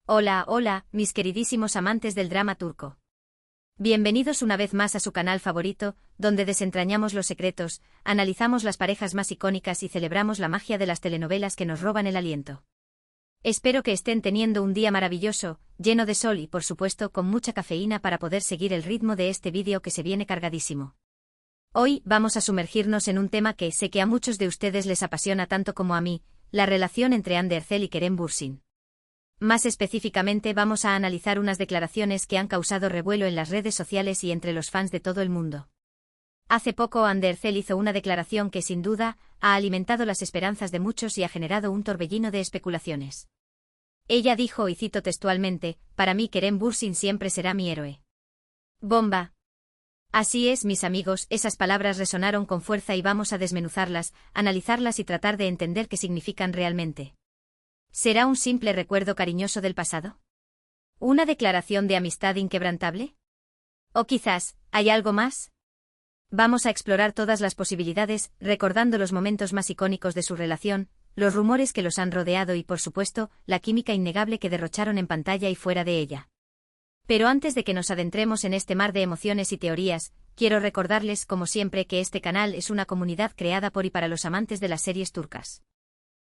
Hola, hola, mis queridísimos amantes del drama turco. Bienvenidos una vez más a su canal favorito, donde desentrañamos los secretos, analizamos las parejas más icónicas y celebramos la magia de las telenovelas que nos roban el aliento. Espero que estén teniendo un día maravilloso, lleno de sol y por supuesto con mucha cafeína para poder seguir el ritmo de este vídeo que se viene cargadísimo. Hoy vamos a sumergirnos en un tema que sé que a muchos de ustedes les apasiona tanto como a mí, la relación entre Hande Erçel y Kerem Bürsin. Más específicamente vamos a analizar unas declaraciones que han causado revuelo en las redes sociales y entre los fans de todo el mundo. Hace poco Hande Erçel hizo una declaración que sin duda ha alimentado las esperanzas de muchos y ha generado un torbellino de especulaciones. Ella dijo, y cito textualmente, «Para mí Kerem Bürsin siempre será mi héroe». ¡Bomba! Así es, mis amigos, esas palabras resonaron con fuerza y vamos a desmenuzarlas, analizarlas y tratar de entender qué significan realmente. ¿Será un simple recuerdo cariñoso del pasado? ¿Una declaración de amistad inquebrantable? ¿O quizás, hay algo más? Vamos a explorar todas las posibilidades, recordando los momentos más icónicos de su relación, los rumores que los han rodeado y, por supuesto, la química innegable que derrocharon en pantalla y fuera de ella. Pero antes de que nos adentremos en este mar de emociones y teorías, quiero recordarles, como siempre, que este canal es una comunidad creada por y para los amantes de las series turcas.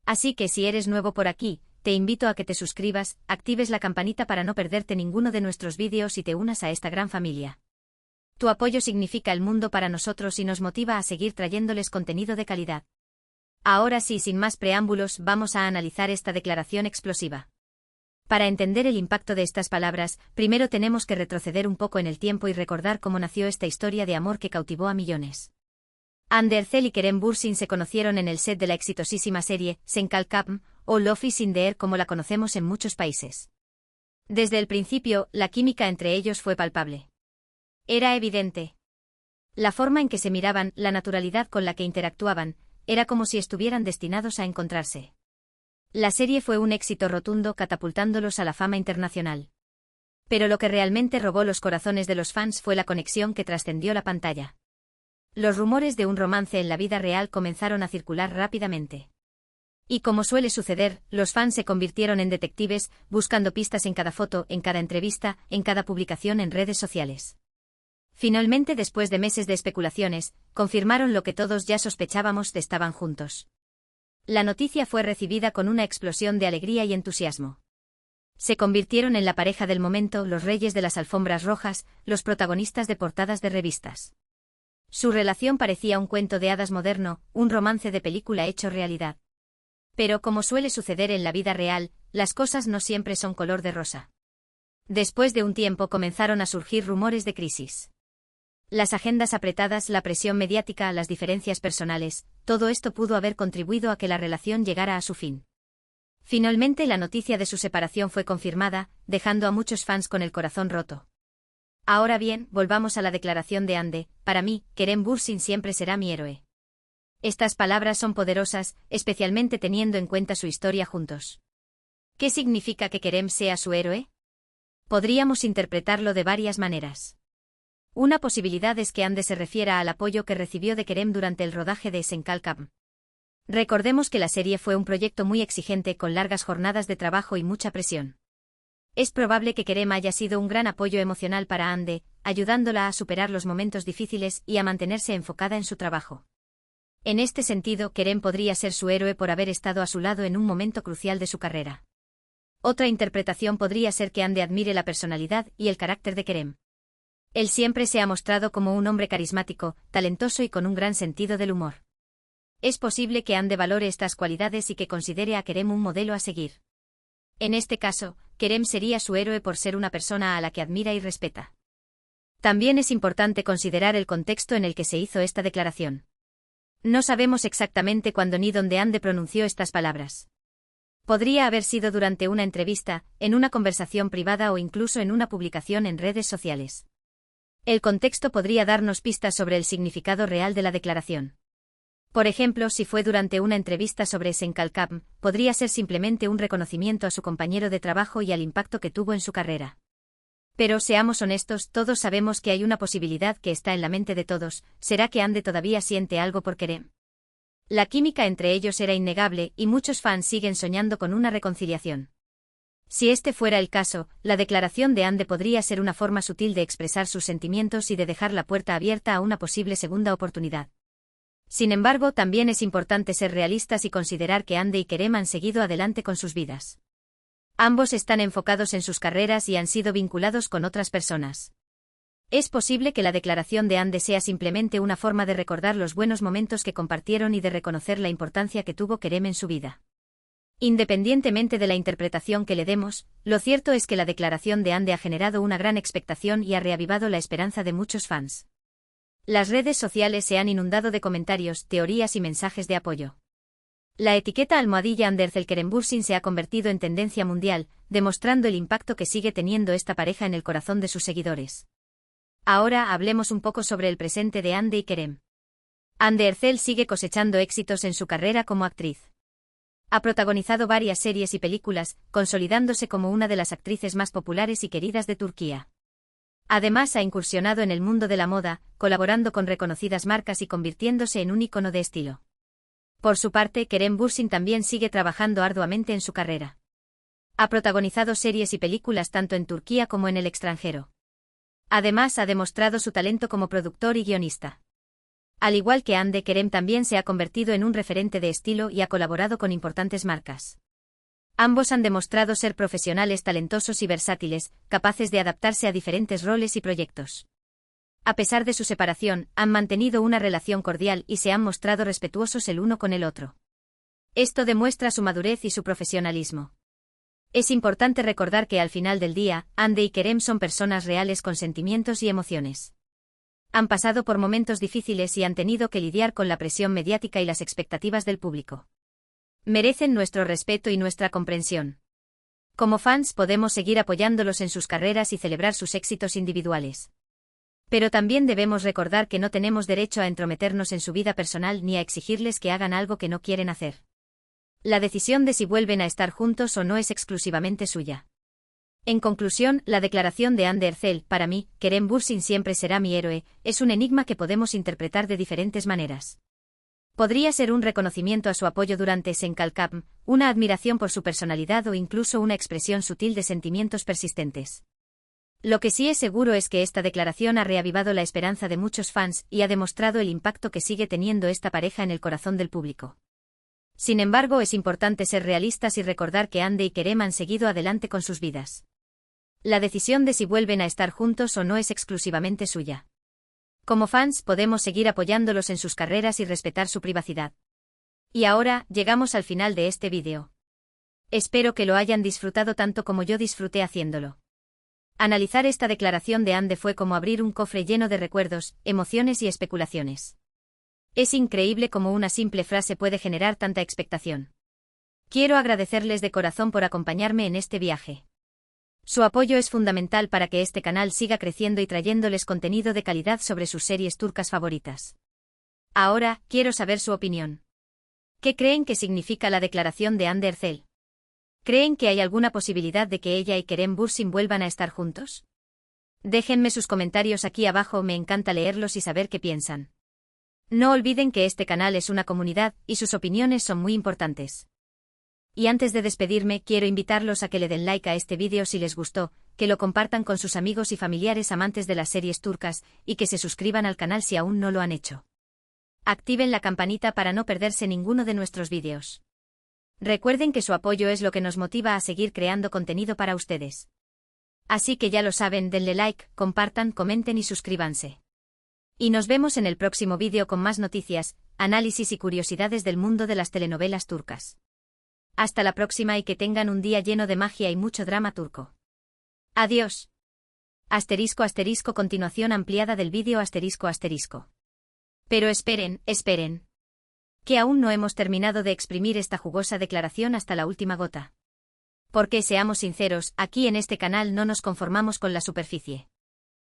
Así que si eres nuevo por aquí, te invito a que te suscribas, actives la campanita para no perderte ninguno de nuestros vídeos y te unas a esta gran familia. Tu apoyo significa el mundo para nosotros y nos motiva a seguir trayéndoles contenido de calidad. Ahora sí, sin más preámbulos, vamos a analizar esta declaración explosiva. Para entender el impacto de estas palabras, primero tenemos que retroceder un poco en el tiempo y recordar cómo nació esta historia de amor que cautivó a millones. Hande Erçel y Kerem Bürsin se conocieron en el set de la exitosísima serie Sen Kalkam, o Love is in the Air como la conocemos en muchos países. Desde el principio, la química entre ellos fue palpable. Era evidente. La forma en que se miraban, la naturalidad con la que interactuaban, era como si estuvieran destinados a encontrarse. La serie fue un éxito rotundo, catapultándolos a la fama internacional. Pero lo que realmente robó los corazones de los fans fue la conexión que trascendió la pantalla. Los rumores de un romance en la vida real comenzaron a circular rápidamente. Y como suele suceder, los fans se convirtieron en detectives, buscando pistas en cada foto, en cada entrevista, en cada publicación en redes sociales. Finalmente, después de meses de especulaciones, confirmaron lo que todos ya sospechábamos: estaban juntos. La noticia fue recibida con una explosión de alegría y entusiasmo. Se convirtieron en la pareja del momento, los reyes de las alfombras rojas, los protagonistas de portadas de revistas. Su relación parecía un cuento de hadas moderno, un romance de película hecho realidad. Pero como suele suceder en la vida real, las cosas no siempre son color de rosa. Después de un tiempo comenzaron a surgir rumores de crisis. Las agendas apretadas, la presión mediática, las diferencias personales, todo esto pudo haber contribuido a que la relación llegara a su fin. Finalmente la noticia de su separación fue confirmada, dejando a muchos fans con el corazón roto. Ahora bien, volvamos a la declaración de Hande: «Para mí, Kerem Bürsin siempre será mi héroe». Estas palabras son poderosas, especialmente teniendo en cuenta su historia juntos. ¿Qué significa que Kerem sea su héroe? Podríamos interpretarlo de varias maneras. Una posibilidad es que Hande se refiera al apoyo que recibió de Kerem durante el rodaje de Sen Kalkam. Recordemos que la serie fue un proyecto muy exigente, con largas jornadas de trabajo y mucha presión. Es probable que Kerem haya sido un gran apoyo emocional para Hande, ayudándola a superar los momentos difíciles y a mantenerse enfocada en su trabajo. En este sentido, Kerem podría ser su héroe por haber estado a su lado en un momento crucial de su carrera. Otra interpretación podría ser que Hande admire la personalidad y el carácter de Kerem. Él siempre se ha mostrado como un hombre carismático, talentoso y con un gran sentido del humor. Es posible que Hande valore estas cualidades y que considere a Kerem un modelo a seguir. En este caso, Kerem sería su héroe por ser una persona a la que admira y respeta. También es importante considerar el contexto en el que se hizo esta declaración. No sabemos exactamente cuándo ni dónde Hande pronunció estas palabras. Podría haber sido durante una entrevista, en una conversación privada o incluso en una publicación en redes sociales. El contexto podría darnos pistas sobre el significado real de la declaración. Por ejemplo, si fue durante una entrevista sobre Sen Kalkam, podría ser simplemente un reconocimiento a su compañero de trabajo y al impacto que tuvo en su carrera. Pero seamos honestos, todos sabemos que hay una posibilidad que está en la mente de todos: ¿será que Hande todavía siente algo por Kerem? La química entre ellos era innegable y muchos fans siguen soñando con una reconciliación. Si este fuera el caso, la declaración de Ande podría ser una forma sutil de expresar sus sentimientos y de dejar la puerta abierta a una posible segunda oportunidad. Sin embargo, también es importante ser realistas y considerar que Ande y Kerem han seguido adelante con sus vidas. Ambos están enfocados en sus carreras y han sido vinculados con otras personas. Es posible que la declaración de Ande sea simplemente una forma de recordar los buenos momentos que compartieron y de reconocer la importancia que tuvo Kerem en su vida. Independientemente de la interpretación que le demos, lo cierto es que la declaración de Ande ha generado una gran expectación y ha reavivado la esperanza de muchos fans. Las redes sociales se han inundado de comentarios, teorías y mensajes de apoyo. La etiqueta almohadilla Anderzel Kerem Bürsin se ha convertido en tendencia mundial, demostrando el impacto que sigue teniendo esta pareja en el corazón de sus seguidores. Ahora hablemos un poco sobre el presente de Ande y Kerem. Hande Erçel sigue cosechando éxitos en su carrera como actriz. Ha protagonizado varias series y películas, consolidándose como una de las actrices más populares y queridas de Turquía. Además, ha incursionado en el mundo de la moda, colaborando con reconocidas marcas y convirtiéndose en un ícono de estilo. Por su parte, Kerem Bürsin también sigue trabajando arduamente en su carrera. Ha protagonizado series y películas tanto en Turquía como en el extranjero. Además, ha demostrado su talento como productor y guionista. Al igual que Hande, Kerem también se ha convertido en un referente de estilo y ha colaborado con importantes marcas. Ambos han demostrado ser profesionales talentosos y versátiles, capaces de adaptarse a diferentes roles y proyectos. A pesar de su separación, han mantenido una relación cordial y se han mostrado respetuosos el uno con el otro. Esto demuestra su madurez y su profesionalismo. Es importante recordar que al final del día, Hande y Kerem son personas reales con sentimientos y emociones. Han pasado por momentos difíciles y han tenido que lidiar con la presión mediática y las expectativas del público. Merecen nuestro respeto y nuestra comprensión. Como fans podemos seguir apoyándolos en sus carreras y celebrar sus éxitos individuales. Pero también debemos recordar que no tenemos derecho a entrometernos en su vida personal ni a exigirles que hagan algo que no quieren hacer. La decisión de si vuelven a estar juntos o no es exclusivamente suya. En conclusión, la declaración de Hande Erçel, para mí, Kerem Bürsin siempre será mi héroe, es un enigma que podemos interpretar de diferentes maneras. Podría ser un reconocimiento a su apoyo durante Senkalkam, una admiración por su personalidad o incluso una expresión sutil de sentimientos persistentes. Lo que sí es seguro es que esta declaración ha reavivado la esperanza de muchos fans y ha demostrado el impacto que sigue teniendo esta pareja en el corazón del público. Sin embargo, es importante ser realistas y recordar que Hande y Kerem han seguido adelante con sus vidas. La decisión de si vuelven a estar juntos o no es exclusivamente suya. Como fans podemos seguir apoyándolos en sus carreras y respetar su privacidad. Y ahora, llegamos al final de este vídeo. Espero que lo hayan disfrutado tanto como yo disfruté haciéndolo. Analizar esta declaración de Hande fue como abrir un cofre lleno de recuerdos, emociones y especulaciones. Es increíble cómo una simple frase puede generar tanta expectación. Quiero agradecerles de corazón por acompañarme en este viaje. Su apoyo es fundamental para que este canal siga creciendo y trayéndoles contenido de calidad sobre sus series turcas favoritas. Ahora, quiero saber su opinión. ¿Qué creen que significa la declaración de Hande Erçel? ¿Creen que hay alguna posibilidad de que ella y Kerem Bürsin vuelvan a estar juntos? Déjenme sus comentarios aquí abajo, me encanta leerlos y saber qué piensan. No olviden que este canal es una comunidad y sus opiniones son muy importantes. Y antes de despedirme, quiero invitarlos a que le den like a este vídeo si les gustó, que lo compartan con sus amigos y familiares amantes de las series turcas, y que se suscriban al canal si aún no lo han hecho. Activen la campanita para no perderse ninguno de nuestros vídeos. Recuerden que su apoyo es lo que nos motiva a seguir creando contenido para ustedes. Así que ya lo saben, denle like, compartan, comenten y suscríbanse. Y nos vemos en el próximo vídeo con más noticias, análisis y curiosidades del mundo de las telenovelas turcas. Hasta la próxima y que tengan un día lleno de magia y mucho drama turco. Adiós. *** continuación ampliada del vídeo ***. Pero esperen, esperen. Que aún no hemos terminado de exprimir esta jugosa declaración hasta la última gota. Porque seamos sinceros, aquí en este canal no nos conformamos con la superficie.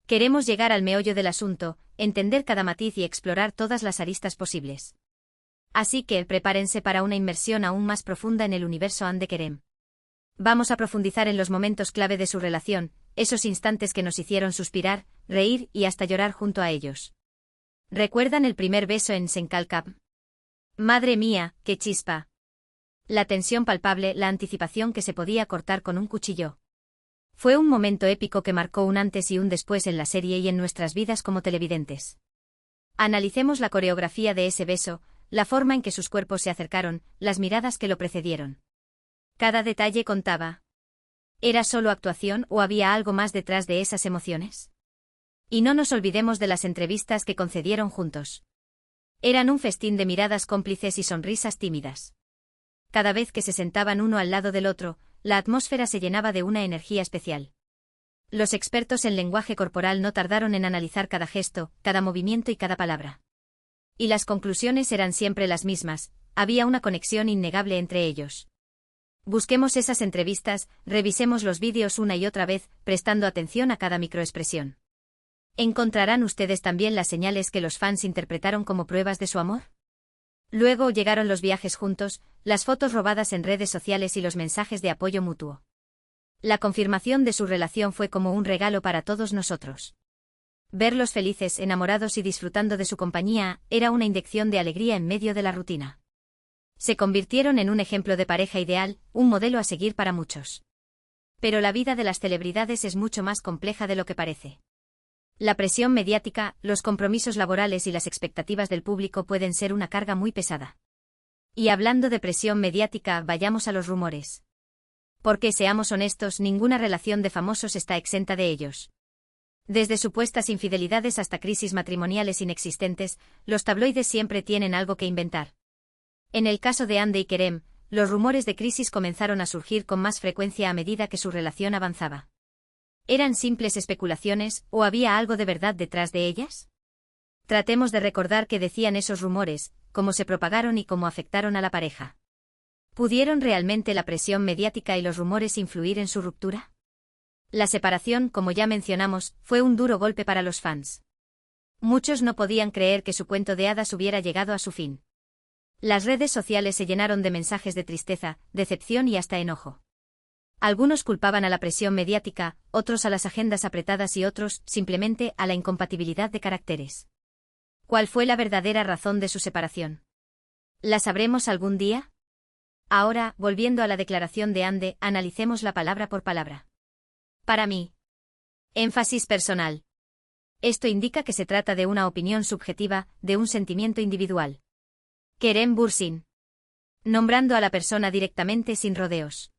Queremos llegar al meollo del asunto, entender cada matiz y explorar todas las aristas posibles. Así que prepárense para una inmersión aún más profunda en el universo Hande Kerem. Vamos a profundizar en los momentos clave de su relación, esos instantes que nos hicieron suspirar, reír y hasta llorar junto a ellos. ¿Recuerdan el primer beso en Senkalkam? Madre mía, qué chispa. La tensión palpable, la anticipación que se podía cortar con un cuchillo. Fue un momento épico que marcó un antes y un después en la serie y en nuestras vidas como televidentes. Analicemos la coreografía de ese beso, la forma en que sus cuerpos se acercaron, las miradas que lo precedieron. Cada detalle contaba. ¿Era solo actuación o había algo más detrás de esas emociones? Y no nos olvidemos de las entrevistas que concedieron juntos. Eran un festín de miradas cómplices y sonrisas tímidas. Cada vez que se sentaban uno al lado del otro, la atmósfera se llenaba de una energía especial. Los expertos en lenguaje corporal no tardaron en analizar cada gesto, cada movimiento y cada palabra. Y las conclusiones eran siempre las mismas, había una conexión innegable entre ellos. Busquemos esas entrevistas, revisemos los vídeos una y otra vez, prestando atención a cada microexpresión. ¿Encontrarán ustedes también las señales que los fans interpretaron como pruebas de su amor? Luego llegaron los viajes juntos, las fotos robadas en redes sociales y los mensajes de apoyo mutuo. La confirmación de su relación fue como un regalo para todos nosotros. Verlos felices, enamorados y disfrutando de su compañía, era una inyección de alegría en medio de la rutina. Se convirtieron en un ejemplo de pareja ideal, un modelo a seguir para muchos. Pero la vida de las celebridades es mucho más compleja de lo que parece. La presión mediática, los compromisos laborales y las expectativas del público pueden ser una carga muy pesada. Y hablando de presión mediática, vayamos a los rumores. Porque, seamos honestos, ninguna relación de famosos está exenta de ellos. Desde supuestas infidelidades hasta crisis matrimoniales inexistentes, los tabloides siempre tienen algo que inventar. En el caso de Hande y Kerem, los rumores de crisis comenzaron a surgir con más frecuencia a medida que su relación avanzaba. ¿Eran simples especulaciones, o había algo de verdad detrás de ellas? Tratemos de recordar qué decían esos rumores, cómo se propagaron y cómo afectaron a la pareja. ¿Pudieron realmente la presión mediática y los rumores influir en su ruptura? La separación, como ya mencionamos, fue un duro golpe para los fans. Muchos no podían creer que su cuento de hadas hubiera llegado a su fin. Las redes sociales se llenaron de mensajes de tristeza, decepción y hasta enojo. Algunos culpaban a la presión mediática, otros a las agendas apretadas y otros, simplemente, a la incompatibilidad de caracteres. ¿Cuál fue la verdadera razón de su separación? ¿La sabremos algún día? Ahora, volviendo a la declaración de Hande, analicemos la palabra por palabra. Para mí. Énfasis personal. Esto indica que se trata de una opinión subjetiva, de un sentimiento individual. Kerem Bürsin. Nombrando a la persona directamente sin rodeos.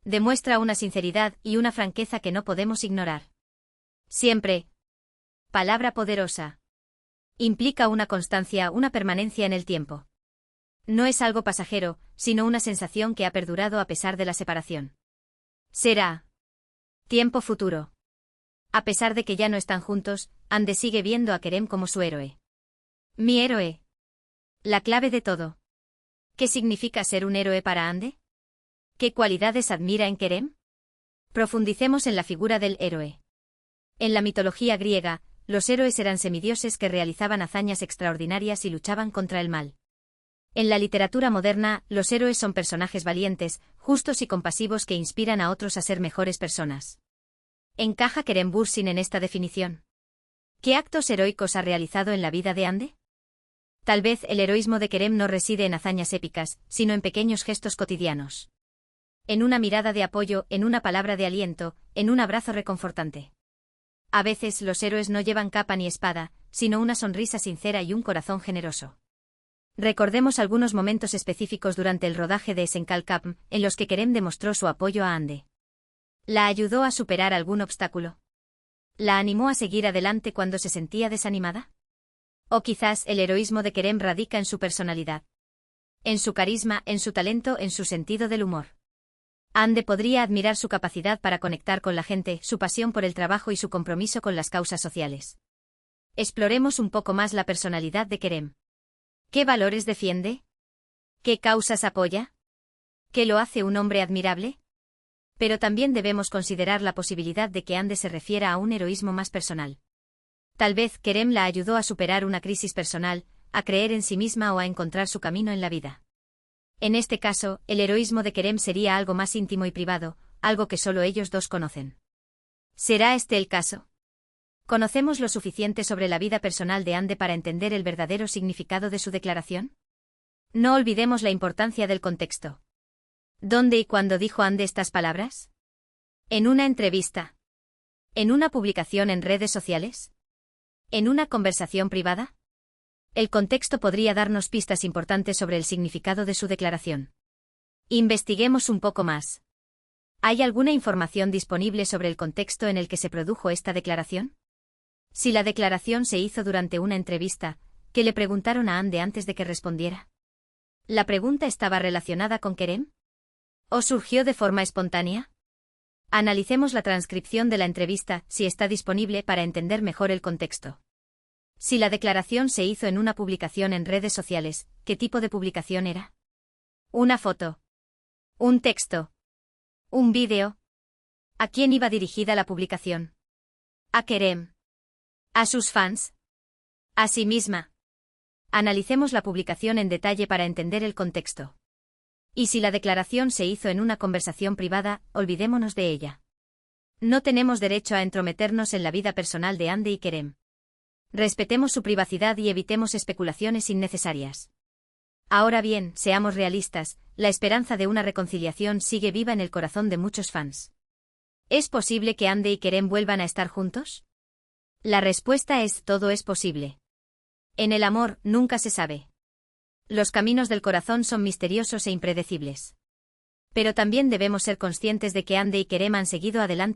Demuestra una sinceridad y una franqueza que no podemos ignorar. Siempre. Palabra poderosa. Implica una constancia, una permanencia en el tiempo. No es algo pasajero, sino una sensación que ha perdurado a pesar de la separación. Será. Tiempo futuro. A pesar de que ya no están juntos, Hande sigue viendo a Kerem como su héroe. Mi héroe. La clave de todo. ¿Qué significa ser un héroe para Hande? ¿Qué cualidades admira en Kerem? Profundicemos en la figura del héroe. En la mitología griega, los héroes eran semidioses que realizaban hazañas extraordinarias y luchaban contra el mal. En la literatura moderna, los héroes son personajes valientes, justos y compasivos que inspiran a otros a ser mejores personas. ¿Encaja Kerem Bürsin en esta definición? ¿Qué actos heroicos ha realizado en la vida de Hande? Tal vez el heroísmo de Kerem no reside en hazañas épicas, sino en pequeños gestos cotidianos. En una mirada de apoyo, en una palabra de aliento, en un abrazo reconfortante. A veces los héroes no llevan capa ni espada, sino una sonrisa sincera y un corazón generoso. Recordemos algunos momentos específicos durante el rodaje de Esenkalkapm, en los que Kerem demostró su apoyo a Hande. ¿La ayudó a superar algún obstáculo? ¿La animó a seguir adelante cuando se sentía desanimada? O quizás el heroísmo de Kerem radica en su personalidad. En su carisma, en su talento, en su sentido del humor. Hande podría admirar su capacidad para conectar con la gente, su pasión por el trabajo y su compromiso con las causas sociales. Exploremos un poco más la personalidad de Kerem. ¿Qué valores defiende? ¿Qué causas apoya? ¿Qué lo hace un hombre admirable? Pero también debemos considerar la posibilidad de que Hande se refiera a un heroísmo más personal. Tal vez Kerem la ayudó a superar una crisis personal, a creer en sí misma o a encontrar su camino en la vida. En este caso, el heroísmo de Kerem sería algo más íntimo y privado, algo que solo ellos dos conocen. ¿Será este el caso? ¿Conocemos lo suficiente sobre la vida personal de Hande para entender el verdadero significado de su declaración? No olvidemos la importancia del contexto. ¿Dónde y cuándo dijo Ande estas palabras? ¿En una entrevista? ¿En una publicación en redes sociales? ¿En una conversación privada? El contexto podría darnos pistas importantes sobre el significado de su declaración. Investiguemos un poco más. ¿Hay alguna información disponible sobre el contexto en el que se produjo esta declaración? Si la declaración se hizo durante una entrevista, ¿qué le preguntaron a Ande antes de que respondiera? ¿La pregunta estaba relacionada con Kerem? ¿O surgió de forma espontánea? Analicemos la transcripción de la entrevista, si está disponible, para entender mejor el contexto. Si la declaración se hizo en una publicación en redes sociales, ¿qué tipo de publicación era? ¿Una foto? ¿Un texto? ¿Un vídeo? ¿A quién iba dirigida la publicación? ¿A Kerem? ¿A sus fans? ¿A sí misma? Analicemos la publicación en detalle para entender el contexto. Y si la declaración se hizo en una conversación privada, olvidémonos de ella. No tenemos derecho a entrometernos en la vida personal de Ande y Kerem. Respetemos su privacidad y evitemos especulaciones innecesarias. Ahora bien, seamos realistas, la esperanza de una reconciliación sigue viva en el corazón de muchos fans. ¿Es posible que Ande y Kerem vuelvan a estar juntos? La respuesta es: todo es posible. En el amor, nunca se sabe. Los caminos del corazón son misteriosos e impredecibles. Pero también debemos ser conscientes de que Ande y Kerem han seguido adelante